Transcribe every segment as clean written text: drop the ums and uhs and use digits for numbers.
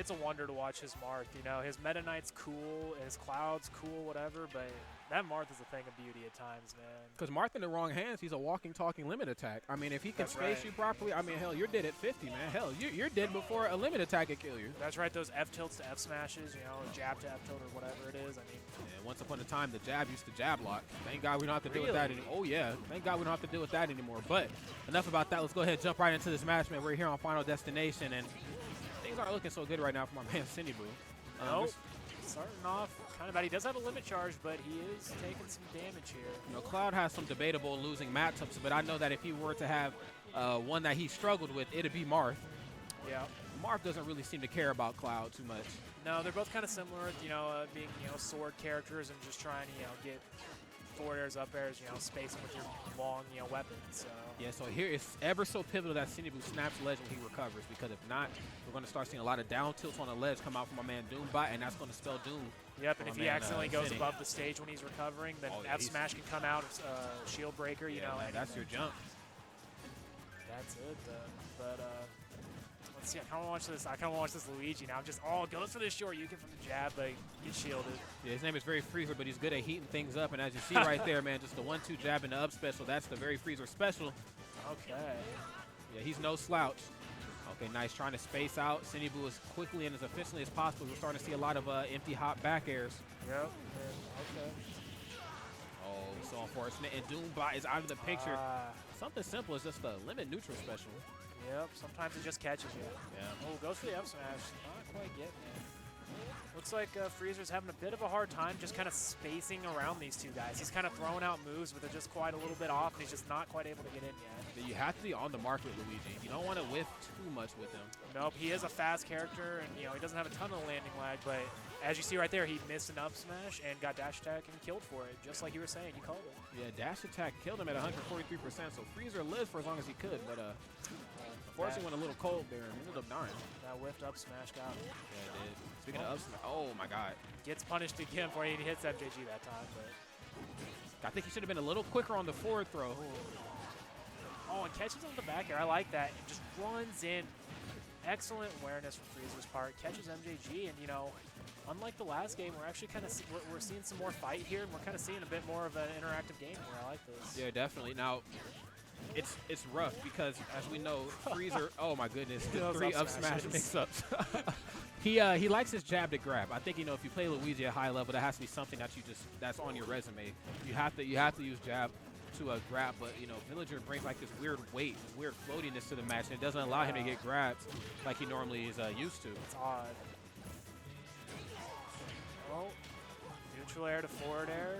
it's a wonder to watch his Marth. You know, his Meta Knight's cool, his Cloud's cool, whatever, but that Marth is a thing of beauty at times, man. Because Marth in the wrong hands, he's a walking, talking limit attack. I mean, if he can That's space right. you properly, I mean, hell, you're dead at 50, man. Hell, you're dead before a limit attack could kill you. That's right, those F tilts to F smashes, you know, jab to F tilt or whatever it is. I mean, Yeah, once upon a time, the jab used to jab lock. Thank God we don't have to deal with Really? that anymore. Oh, yeah. Thank God we don't have to deal with that anymore. But enough about that. Let's go ahead and jump right into this match, man. We're here on Final Destination, and things aren't looking so good right now for my man Sinnyboo. nope. Starting off kind of bad. He does have a limit charge, but he is taking some damage here. You know, Cloud has some debatable losing matchups, but I know that if he were to have one that he struggled with, it'd be Marth. Yeah. Marth doesn't really seem to care about Cloud too much. No, they're both kind of similar, you know, being, you know, sword characters and just trying to, you know, get forward airs, up airs, you know, spacing with your long, you know, weapons. So. Yeah, so here it's ever so pivotal that Sinnyboo snaps ledge when he recovers, because if not, we're going to start seeing a lot of down tilts on the ledge come out from my man Doombot, and that's going to spell doom. Yep, and if he accidentally goes Sinny. above the stage when he's recovering, then Oh, yeah, F smash can come out, shield breaker, you know. man, and that's your jump. That's it. But let's see. I kind of want to watch this. I kind of want to watch this Luigi now. Just goes for this short. You can from the jab, but get shielded. Yeah, his name is Very Freezer, but he's good at heating things up, and as you see right there, man, just the 1-2 jab and the up special, that's the Very Freezer special. Okay. Yeah, he's no slouch. Okay, nice. Trying to space out Sinnyboo as quickly and as efficiently as possible. We're starting to see a lot of empty hop back airs. Yep. Okay. Oh, so unfortunate. And Doombot is out of the picture. Something simple as just a limit neutral special. Yep. Sometimes it just catches you. Yeah. Oh, goes for the up smash. Not quite getting it. Looks like Freezer's having a bit of a hard time just kind of spacing around these two guys. He's kind of throwing out moves, but they're just quite a little bit off, and he's just not quite able to get in yet. But you have to be on the mark with Luigi. You don't want to whiff too much with him. Nope, he is a fast character, and you know he doesn't have a ton of landing lag, but as you see right there, he missed an up smash and got dash attack and killed for it, just like you were saying. You called it. Yeah, dash attack killed him at 143%, so Freezer lived for as long as he could, but unfortunately went a little cold there and ended up dying. That whiffed up smash got him. Yeah, it did. Speaking of up smash, oh my God. Gets punished again before he hits MJG that time, but. I think he should have been a little quicker on the forward throw. Oh, and catches him with the back air. I like that. And just runs in. Excellent awareness from Freezer's part. Catches MJG, and you know, unlike the last game, we're actually kind of we're seeing some more fight here, and we're kind of seeing a bit more of an interactive game here. I like this. Yeah, definitely. Now, it's rough because as we know, Freezer. Oh my goodness, the 3 up smash mix-ups. He likes his jab to grab. I think, you know, if you play Luigi at high level, that has to be something that that's on your resume. You have to use jab to grab, but you know, Villager brings like this weird weight, weird floatiness to the match, and it doesn't allow him to get grabbed like he normally is used to. It's odd. Oh, neutral air to forward air.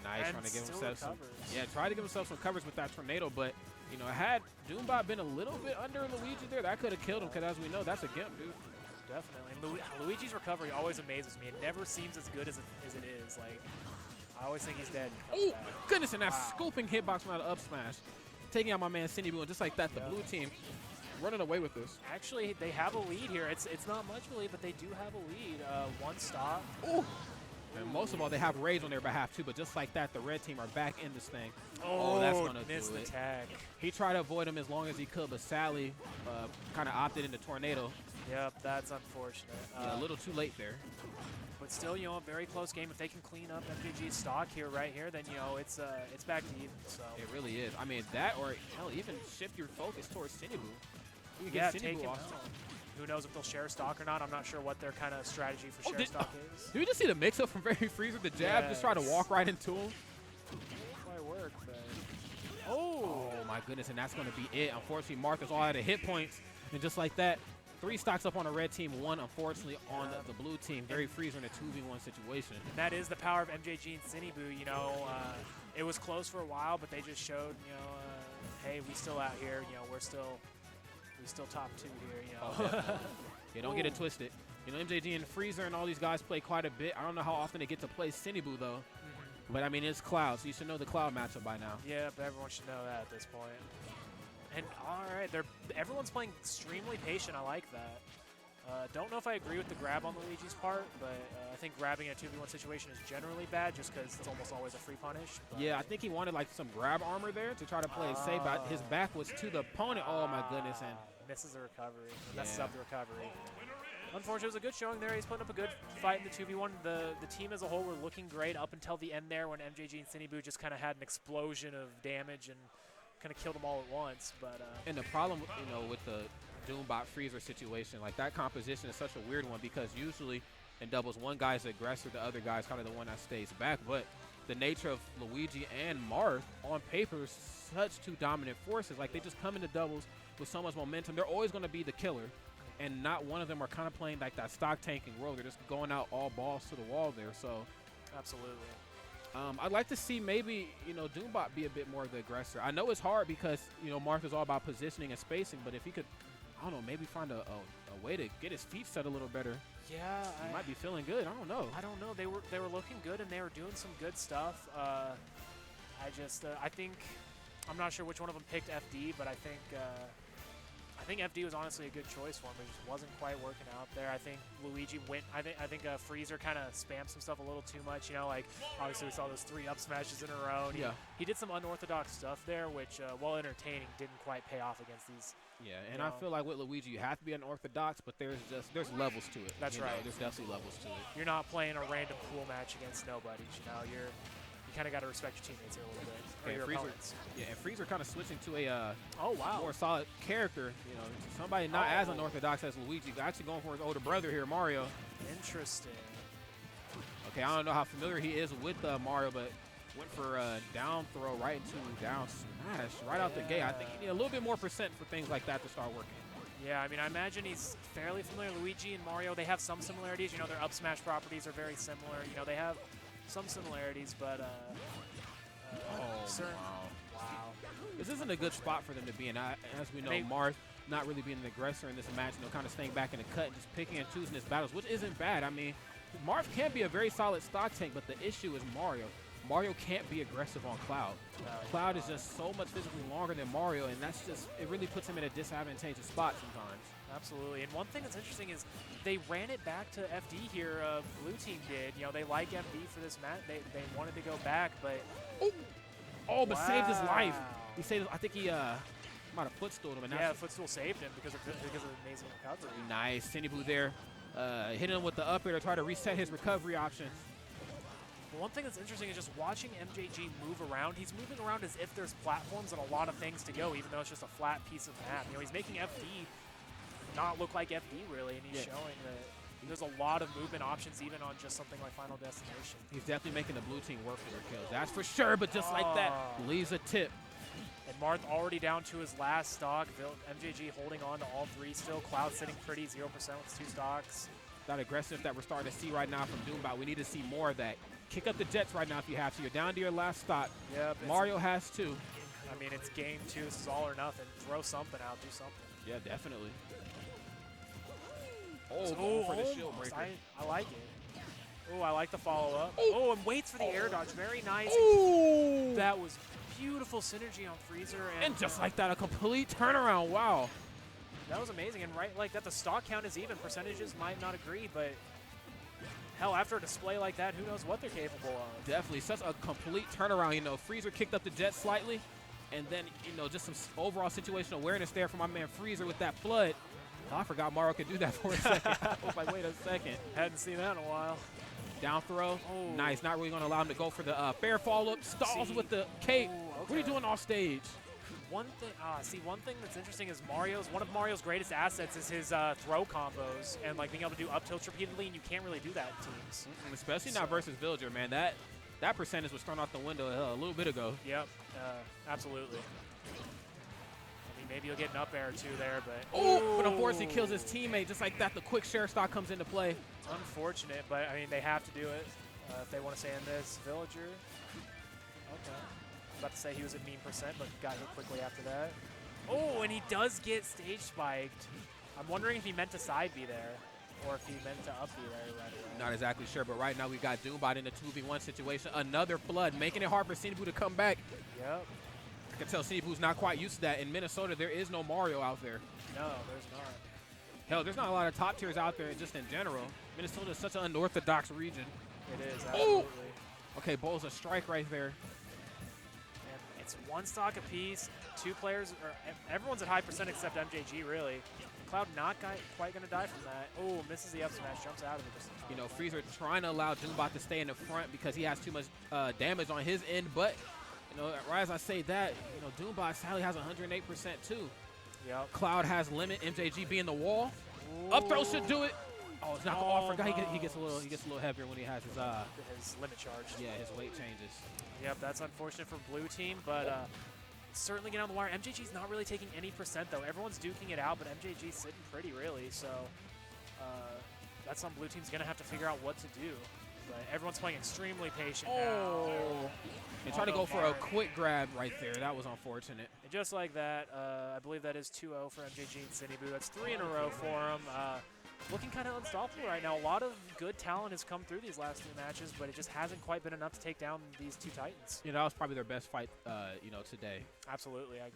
Nice, and trying to give still himself some. recovers. Yeah, try to give himself some covers with that tornado, but you know, had Doombot been a little bit under Luigi there, that could have killed him, because as we know, that's a gimp, dude. Definitely. And Luigi's recovery always amazes me. It never seems as good as it is. Like, I always think he's dead. Oh, goodness, and that scooping hitbox from out of up smash. Taking out my man Sinnyboo, and just like that, the blue team running away with this. Actually, they have a lead here. It's not much of a lead, but they do have a lead. One stop. Ooh. And most of all, they have rage on their behalf, too, but just like that, the red team are back in this thing. Oh, that's going to do missed the it. tag. He tried to avoid him as long as he could, but sadly, kind of opted into tornado. Yep, that's unfortunate. Yeah, a little too late there. But still, you know, a very close game. If they can clean up MJG's stock here, right here, then, you know, it's back to even. So It really is. I mean, that or, hell, even shift your focus towards Sinnyboo. You can yeah, get take Sinnyboo him off. out. Who knows if they'll share stock or not. I'm not sure what their kind of strategy for share stock is. Did we just see the mix-up from Very Freezer? The jab just try to walk right into him. Quite work, but Oh my goodness, and that's going to be it. Unfortunately, Marth is all out of hit points, and just like that, 3 stocks up on the red team, 1 unfortunately on the blue team. Very Freezer in a 2v1 situation. And that is the power of MJG and Sinnyboo. You know, it was close for a while, but they just showed, you know, hey, we still out here. You know, we still top 2 here. You know. Yeah, don't get it twisted. You know, MJG and Freezer and all these guys play quite a bit. I don't know how often they get to play Sinnyboo though. But I mean, it's Cloud, so you should know the Cloud matchup by now. Yeah, but everyone should know that at this point. And all right, everyone's playing extremely patient. I like that. Don't know if I agree with the grab on Luigi's part, but I think grabbing in a 2v1 situation is generally bad just because it's almost always a free punish. But Yeah, I think he wanted like some grab armor there to try to play it safe, but his back was to the opponent. Oh my goodness, and misses the recovery. Messes up the recovery. Unfortunately, it was a good showing there. He's putting up a good fight in the 2v1. The team as a whole were looking great up until the end there when MJG and Sinnyboo just kind of had an explosion of damage and kind of killed them all at once. But and the problem, with the Doombot freezer situation, like that composition is such a weird one because usually in doubles, one guy's the aggressor, the other guy's kind of the one that stays back. But the nature of Luigi and Marth on paper is such two dominant forces. Like they just come into doubles with so much momentum. They're always going to be the killer. And not one of them are kind of playing like that stock tanking role. They're just going out all balls to the wall there. So, absolutely. I'd like to see maybe, Doombot be a bit more of the aggressor. I know it's hard because, Marth is all about positioning and spacing. But if he could, I don't know, maybe find a way to get his feet set a little better. Yeah. He might be feeling good. I don't know. I don't know. They were looking good and they were doing some good stuff. I think, I'm not sure which one of them picked FD, but I think FD was honestly a good choice for him. It just wasn't quite working out there. I think Luigi went. I think Freezer kind of spammed some stuff a little too much. Like obviously we saw those 3 up smashes in a row. He did some unorthodox stuff there, which while entertaining, didn't quite pay off against these. Yeah, and I feel like with Luigi, you have to be unorthodox, but there's levels to it. That's right. There's definitely levels to it. You're not playing a random pool match against nobodies. You kind of got to respect your teammates here a little bit. Or your opponents. Yeah, and Freezer kind of switching to a more solid character. Somebody not as unorthodox as Luigi. Actually going for his older brother here, Mario. Interesting. Okay, I don't know how familiar he is with Mario, but went for a down throw right into down smash right out the gate. I think you need a little bit more percent for things like that to start working. Yeah, I mean, I imagine he's fairly familiar. Luigi and Mario, they have some similarities. Their up smash properties are very similar. They have some similarities, but wow. This isn't a good spot for them to be in. As we know, Marth not really being an aggressor in this match, kind of staying back in the cut and just picking and choosing his battles, which isn't bad. I mean, Marth can be a very solid stock tank, but the issue is Mario. Mario can't be aggressive on Cloud. Cloud is just so much physically longer than Mario, and it really puts him in a disadvantageous spot sometimes. Absolutely. And one thing that's interesting is they ran it back to FD here. Blue team did. They like FD for this match. They wanted to go back, but but saved his life. He saved. I think he might have footstooled him. Yeah, footstool saved him because of the amazing recovery. Nice. Sinnyboo there, hitting him with the up air to try to reset his recovery options. One thing that's interesting is just watching MJG move around. He's moving around as if there's platforms and a lot of things to go, even though it's just a flat piece of map. He's making FD not look like FD really, and he's showing that there's a lot of movement options even on just something like Final Destination. He's definitely making the blue team work for their kills. That's for sure, but just like that, leaves a tip. And Marth already down to his last stock. MJG holding on to all 3 still. Cloud sitting pretty, 0% with 2 stocks. That aggressive that we're starting to see right now from Doombot. We need to see more of that. Kick up the jets right now if you have to. You're down to your last stock. Yep, Mario has 2. I mean, it's game 2. This is all or nothing. Throw something out. Do something. Yeah, definitely. Going for the shield breaker. I like it. Oh, I like the follow-up. And waits for the air dodge. Very nice. That was beautiful synergy on Freezer. And just like that, a complete turnaround. Wow. That was amazing. And right like that, the stock count is even. Percentages might not agree, but hell, after a display like that, who knows what they're capable of. Definitely. Such a complete turnaround. Freezer kicked up the jet slightly. And then, just some overall situational awareness there from my man Freezer with that flood. Oh, I forgot Mario could do that for a second. I was like, wait a second. Hadn't seen that in a while. Down throw. Nice. Not really going to allow him to go for the fair follow-up. Stalls with the cape. Okay. What are you doing off stage? One thing that's interesting is one of Mario's greatest assets is his throw combos and being able to do up tilts repeatedly, and you can't really do that in teams. Especially not versus Villager, man. That percentage was thrown out the window a little bit ago. Yep, absolutely. Maybe you'll get an up air or 2 there, but... But unfortunately he kills his teammate. Just like that, the quick share stock comes into play. Unfortunate, but, I mean, they have to do it if they want to stay in this. Villager. Okay. About to say he was at mean percent, but got hit quickly after that. And he does get stage spiked. I'm wondering if he meant to side B there, or if he meant to up B there right away. Not exactly sure, but right now we've got Doombot in a 2v1 situation. Another flood, making it hard for Sinnyboo to come back. Yep. I can tell Sinnyboo's not quite used to that. In Minnesota, there is no Mario out there. No, there's not. Hell, there's not a lot of top tiers out there just in general. Minnesota is such an unorthodox region. It is, absolutely. Okay, bowls a strike right there. And It's one stock apiece. Two players, or everyone's at high percent except MJG, really. Cloud not quite going to die from that. Oh, misses the up smash, jumps out of it just in time. You know, Freezer trying to allow Doombot to stay in the front because he has too much damage on his end. But, you know, right as I say that, you know, Doombot sadly has 108% too. Yep. Cloud has limit. MJG being the wall. Ooh. Up throw should do it. Oh, it's not the offer. No. He gets a little heavier when he has his limit charge. Yeah, his weight changes. Yep, that's unfortunate for blue team, but certainly get on the wire. MJG's not really taking any percent though. Everyone's duking it out, but MJG's sitting pretty really. So that's something blue team's gonna have to figure out what to do. But everyone's playing extremely patient now. And trying to go for a quick grab right there. That was unfortunate. And just like that, I believe that is 2-0 for MJG and Sinnyboo. That's 3 in a row for him. Looking kind of unstoppable right now. A lot of good talent has come through these last 3 matches, but it just hasn't quite been enough to take down these two Titans. You know, that was probably their best fight, you know, today. Absolutely, I agree.